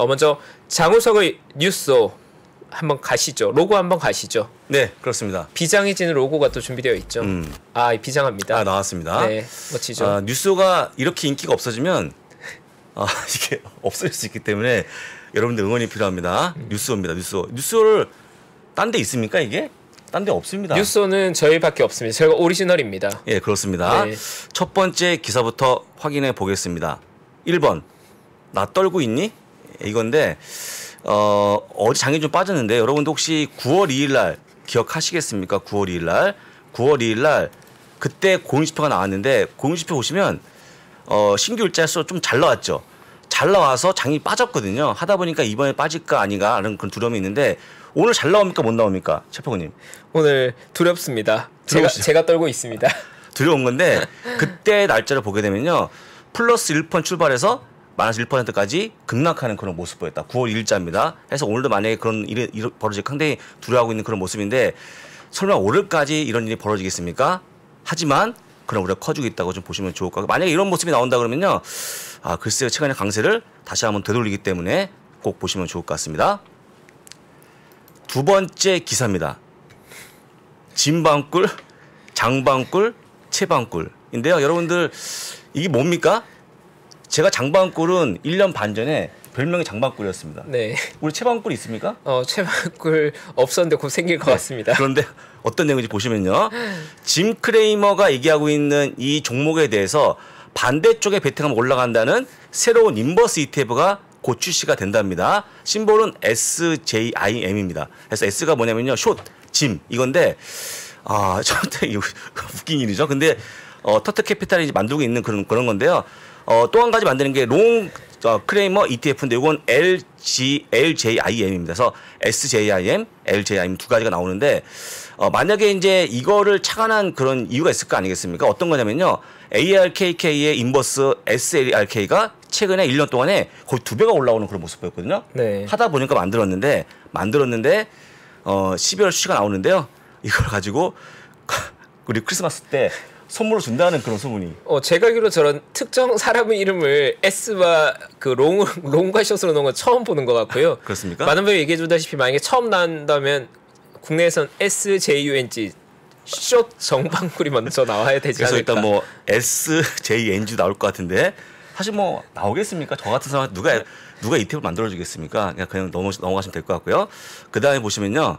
먼저 장우석의 뉴스 한번 가시죠. 로고 한번 가시죠. 네, 그렇습니다. 비장해지는 로고가 또 준비되어 있죠. 비장합니다. 나왔습니다. 네, 멋지죠. 뉴스가 이렇게 인기가 없어지면 이게 없어질 수 있기 때문에 여러분들 응원이 필요합니다. 뉴스입니다. 뉴스를 딴 데 있습니까 이게? 딴 데 없습니다. 뉴스는 저희밖에 없습니다. 저희가 오리지널입니다. 예, 그렇습니다. 네. 첫 번째 기사부터 확인해 보겠습니다. 1번 나 떨고 있니? 이건데 어제 장이 좀 빠졌는데 여러분도 혹시 9월 2일 날 기억하시겠습니까? 9월 2일 날 9월 2일 날 그때 공익지표가 나왔는데 공익지표 보시면 신규 일자수 좀 잘 나왔죠. 잘 나와서 장이 빠졌거든요. 하다 보니까 이번에 빠질까 아닌가 하는 그런 두려움이 있는데 오늘 잘 나옵니까 못 나옵니까? 최평우님. 오늘 두렵습니다. 제가 떨고 있습니다. 두려운 건데 그때 날짜를 보게 되면요. 플러스 1% 출발해서 마이너스 1%까지 급락하는 그런 모습 보였다. 9월 1일자입니다. 해서 오늘도 만약에 그런 일이 벌어질 상당히 두려워하고 있는 그런 모습인데 설마 오늘까지 이런 일이 벌어지겠습니까? 하지만 그런 우려가 커지고 있다고 좀 보시면 좋을 것 같고 만약에 이런 모습이 나온다 그러면요. 글쎄요. 최근의 강세를 다시 한번 되돌리기 때문에 꼭 보시면 좋을 것 같습니다. 두 번째 기사입니다. 진방꿀, 장방꿀, 채방꿀인데요. 여러분들 이게 뭡니까? 제가 장방꿀은 1년 반 전에 별명이 장방꿀이었습니다. 네. 우리 채방꿀 있습니까? 채방꿀 없었는데 곧 생길 것 같습니다. 그런데 어떤 내용인지 보시면요. 짐 크레이머가 얘기하고 있는 이 종목에 대해서 반대쪽에 베팅하면 올라간다는 새로운 인버스 ETF가 곧 출시가 된답니다. 심볼은 SJIM입니다. 그래서 S가 뭐냐면요. 숏, 짐 이건데 저한테 웃긴 일이죠. 근데 터트 캐피탈이 만들고 있는 그런 건데요. 또 한 가지 만드는 게 롱 크레이머 ETF인데 이건 LJIM입니다. 그래서 SJIM, LJIM 두 가지가 나오는데 만약에 이제 이거를 착안한 그런 이유가 있을 거 아니겠습니까? 어떤 거냐면요. ARKK의 인버스 SLRK가 최근에 1년 동안에 거의 2배가 올라오는 그런 모습 보였거든요. 네. 하다 보니까 만들었는데 12월 수치가 나오는데요. 이걸 가지고 우리 크리스마스 때 선물로 준다는 그런 소문이. 제가 알기로 저런 특정 사람의 이름을 S와 그 롱과 숏으로 넣은 건 처음 보는 것 같고요. 그렇습니까? 많은 분이 얘기해 주다시피 만약에 처음 나온다면 국내에선 SJUNG 숏 정방꿀이 먼저 나와야 되지 그래서 않을까. 일단 뭐 SJNG 나올 것 같은데 사실 뭐 나오겠습니까? 저 같은 사람 누가 ETF 만들어주겠습니까? 그냥 넘어가시면 될 것 같고요. 그 다음에 보시면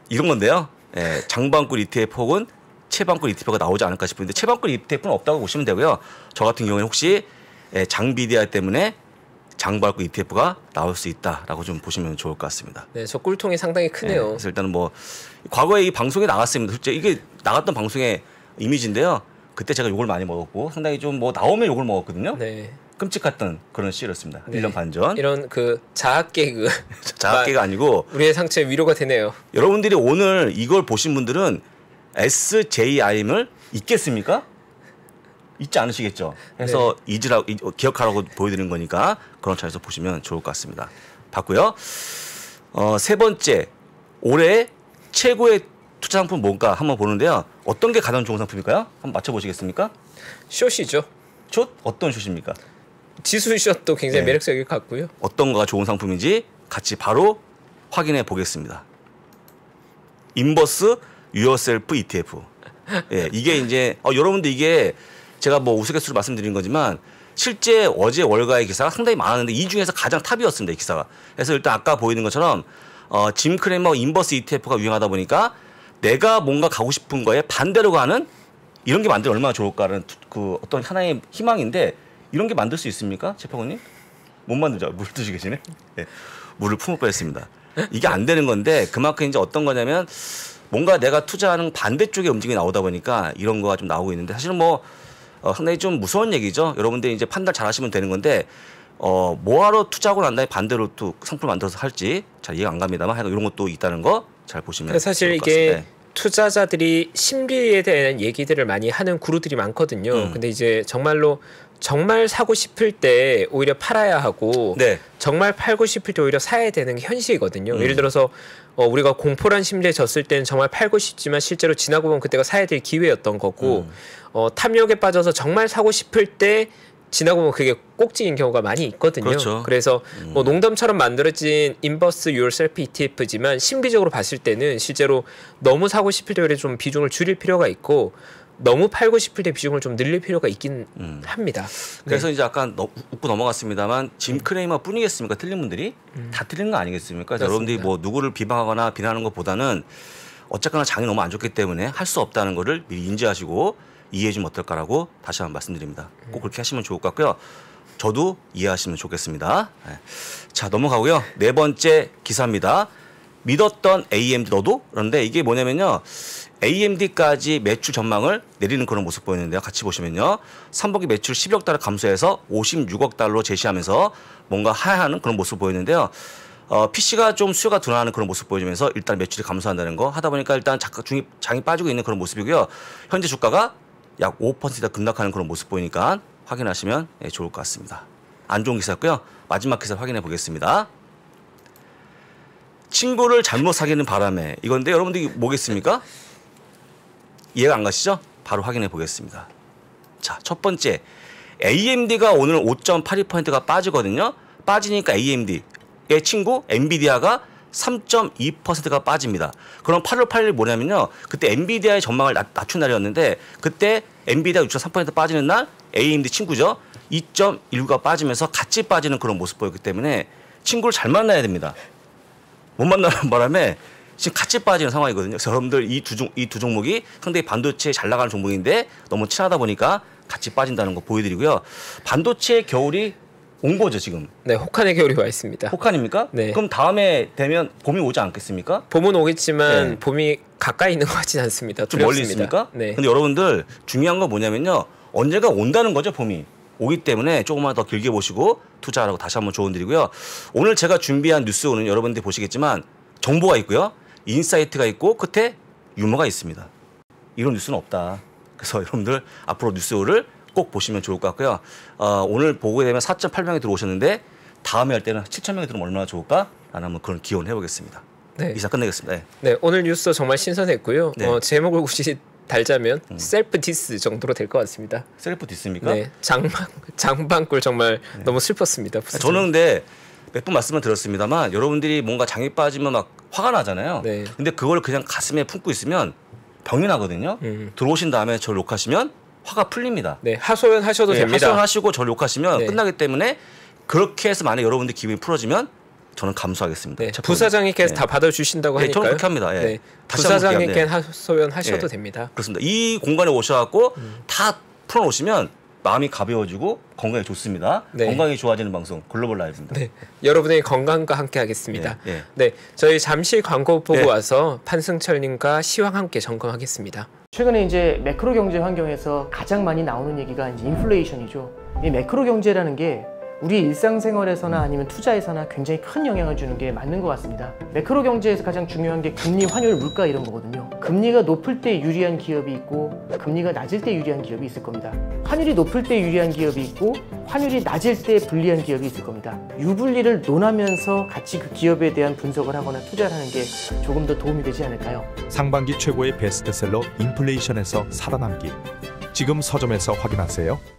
이런 건데요. 예, 장방꿀 ETF 혹은 채방꿀 ETF가 나오지 않을까 싶은데 채방꿀 ETF는 없다고 보시면 되고요. 저 같은 경우에는 혹시 장비디아 때문에 장방꿀 ETF가 나올 수 있다라고 좀 보시면 좋을 것 같습니다. 네, 저 꿀통이 상당히 크네요. 네, 그래서 일단은 뭐 과거에 이 방송에 나갔습니다. 실제 이게 나갔던 방송의 이미지인데요. 그때 제가 욕을 많이 먹었고 상당히 좀 뭐 나오면 욕을 먹었거든요. 네. 끔찍했던 그런 시였습니다. 네. 1년 반 전. 이런 그 자학 개그. 자학계가 아니고 우리의 상처에 위로가 되네요. 여러분들이 오늘 이걸 보신 분들은 SJIM을 잊겠습니까? 잊지 않으시겠죠. 그래서 기억하라고 보여드리는 거니까 그런 차에서 보시면 좋을 것 같습니다. 봤고요. 세 번째 올해 최고의 투자 상품 뭔가 한번 보는데요. 어떤 게 가장 좋은 상품일까요? 한번 맞춰보시겠습니까? 숏이죠. 숏? 어떤 숏입니까? 지수 숏도 굉장히 매력적일 것 같고요. 어떤 거가 좋은 상품인지 같이 바로 확인해 보겠습니다. 인버스 유어셀프 ETF. 예, 이게 이제 여러분들 이게 제가 뭐 우스갯소리로 말씀드린 거지만 실제 어제 월가의 기사가 상당히 많았는데 이 중에서 가장 탑이었습니다. 이 기사가. 그래서 일단 아까 보이는 것처럼 짐 크레머 인버스 ETF가 유행하다 보니까 내가 뭔가 가고 싶은 거에 반대로 가는 이런 게 만들면 얼마나 좋을까라는 그 어떤 하나의 희망인데 이런 게 만들 수 있습니까? 최평우님? 못 만들죠. 물 드시고 계시네. 네. 물을 품을 뻔했습니다. 이게 안 되는 건데 그만큼 이제 어떤 거냐면 뭔가 내가 투자하는 반대쪽의 움직임이 나오다 보니까 이런 거가 좀 나오고 있는데 사실은 뭐 상당히 좀 무서운 얘기죠. 여러분들이 이제 판단 잘 하시면 되는 건데 뭐하러 투자하고 난 다음에 반대로 또 상품을 만들어서 할지 잘 이해가 안 갑니다만 하여간 이런 것도 있다는 거 잘 보시면 사실 이게 투자자들이 심리에 대한 얘기들을 많이 하는 구루들이 많거든요. 근데 이제 정말 사고 싶을 때 오히려 팔아야 하고 정말 팔고 싶을 때 오히려 사야 되는 게 현실이거든요. 예를 들어서 우리가 공포란 심리에 졌을 때는 정말 팔고 싶지만 실제로 지나고 보면 그때가 사야 될 기회였던 거고 탐욕에 빠져서 정말 사고 싶을 때 지나고 보면 그게 꼭지인 경우가 많이 있거든요. 그렇죠. 그래서 뭐 농담처럼 만들어진 인버스 유얼셀프 ETF지만 신비적으로 봤을 때는 실제로 너무 사고 싶을 때 좀 비중을 줄일 필요가 있고 너무 팔고 싶을 때 비중을 좀 늘릴 필요가 있긴 합니다. 그래서 네. 이제 아까 웃고 넘어갔습니다만 짐 크레이머 뿐이겠습니까? 틀린 분들이 다 틀린 거 아니겠습니까? 여러분들이 뭐 누구를 비방하거나 비난하는 것보다는 어쨌거나 장이 너무 안 좋기 때문에 할 수 없다는 거를 미리 인지하시고 이해해 주면 어떨까라고 다시 한번 말씀드립니다. 꼭 그렇게 하시면 좋을 것 같고요. 저도 이해하시면 좋겠습니다. 네. 자, 넘어가고요. 네 번째 기사입니다. 믿었던 AMD 너도? 그런데 이게 뭐냐면요. AMD까지 매출 전망을 내리는 그런 모습 보이는데요. 같이 보시면요. 3분기 매출 10억 달러 감소해서 56억 달러로 제시하면서 뭔가 하향하는 그런 모습 보이는데요. PC가 좀 수요가 둔화하는 그런 모습 보여주면서 일단 매출이 감소한다는 거 하다 보니까 일단 장이 빠지고 있는 그런 모습이고요. 현재 주가가 약 5% 급락하는 그런 모습 보이니까 확인하시면 좋을 것 같습니다. 안 좋은 기사였고요. 마지막 기사 확인해 보겠습니다. 친구를 잘못 사귀는 바람에 이건데 여러분들이 뭐겠습니까? 이해가 안 가시죠? 바로 확인해 보겠습니다. 자, 첫 번째 AMD가 오늘 5.82%가 빠지거든요. 빠지니까 AMD의 친구 엔비디아가 3.2%가 빠집니다. 그럼 8월 8일 뭐냐면요. 그때 엔비디아의 전망을 낮춘 날이었는데 그때 엔비디아 6.3% 빠지는 날 AMD 친구죠. 2.19가 빠지면서 같이 빠지는 그런 모습 보였기 때문에 친구를 잘 만나야 됩니다. 못 만나는 바람에 지금 같이 빠지는 상황이거든요. 그래서 여러분들 이 두 종목이 상당히 반도체에 잘 나가는 종목인데 너무 친하다 보니까 같이 빠진다는 거 보여드리고요. 반도체의 겨울이 온 거죠 지금. 네, 혹한의 겨울이 와 있습니다. 혹한입니까? 네. 그럼 다음에 되면 봄이 오지 않겠습니까? 봄은 오겠지만 네. 봄이 가까이 있는 것 같진 않습니다. 좀 멀리 있습니까? 네. 근데 여러분들 중요한 건 뭐냐면요. 언제가 온다는 거죠 봄이. 오기 때문에 조금만 더 길게 보시고 투자하라고 다시 한번 조언드리고요. 오늘 제가 준비한 뉴스는 여러분들이 보시겠지만 정보가 있고요. 인사이트가 있고 끝에 유머가 있습니다. 이런 뉴스는 없다. 그래서 여러분들 앞으로 뉴스를 꼭 보시면 좋을 것 같고요. 오늘 보게 되면 4.8명이 들어오셨는데 다음에 할 때는 7,000명이 들어오면 얼마나 좋을까? 라는 한번 그런 기원을 해보겠습니다. 네. 이사 끝내겠습니다. 네. 네, 오늘 뉴스 정말 신선했고요. 네. 제목을 굳이 달자면 셀프 디스 정도로 될 것 같습니다. 셀프 디스입니까? 네, 장방꿀 정말 너무 슬펐습니다. 저는 근데 몇 번 말씀을 드렸습니다만 여러분들이 뭔가 장이 빠지면 막 화가 나잖아요. 네. 근데 그걸 그냥 가슴에 품고 있으면 병이 나거든요. 들어오신 다음에 저를 욕하시면 화가 풀립니다. 네, 하소연하셔도 네, 됩니다. 하소연하시고 저를 욕하시면 네. 끝나기 때문에 그렇게 해서 만약 여러분들 기분이 풀어지면 저는 감수하겠습니다. 네, 부사장님께서 다 받아주신다고 하니까요. 저는 그렇게 합니다. 예. 네, 다시 한번 부사장님께 얘기합니다. 하소연하셔도 예. 됩니다. 그렇습니다. 이 공간에 오셔갖고 다 풀어놓으시면 마음이 가벼워지고 건강이 좋습니다. 네. 건강이 좋아지는 방송 글로벌 라이브입니다. 네, 여러분의 건강과 함께 하겠습니다. 예, 예. 네, 저희 잠시 광고 보고 예. 와서 판승철님과 시황 함께 점검하겠습니다. 최근에 이제 매크로 경제 환경에서 가장 많이 나오는 얘기가 이제 인플레이션이죠. 이 매크로 경제라는 게 우리 일상생활에서나 아니면 투자에서나 굉장히 큰 영향을 주는 게 맞는 것 같습니다. 매크로 경제에서 가장 중요한 게 금리, 환율, 물가 이런 거거든요. 금리가 높을 때 유리한 기업이 있고 금리가 낮을 때 유리한 기업이 있을 겁니다. 환율이 높을 때 유리한 기업이 있고 환율이 낮을 때 불리한 기업이 있을 겁니다. 유불리를 논하면서 같이 그 기업에 대한 분석을 하거나 투자를 하는 게 조금 더 도움이 되지 않을까요? 상반기 최고의 베스트셀러 인플레이션에서 살아남기. 지금 서점에서 확인하세요.